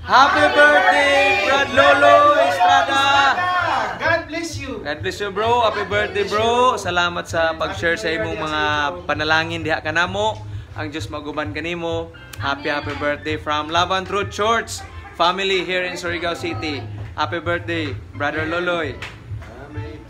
Happy birthday, Brad Lolo Estrada! God bless you! God bless you, bro. Happy birthday, bro. Salamat sa pag-share sa imong mga panalangin diha kanamo. Ang Diyos maguban kanimo. Happy birthday from Love and Truth Church family here in Surigao City. Happy birthday, Brother Loloy. Amen.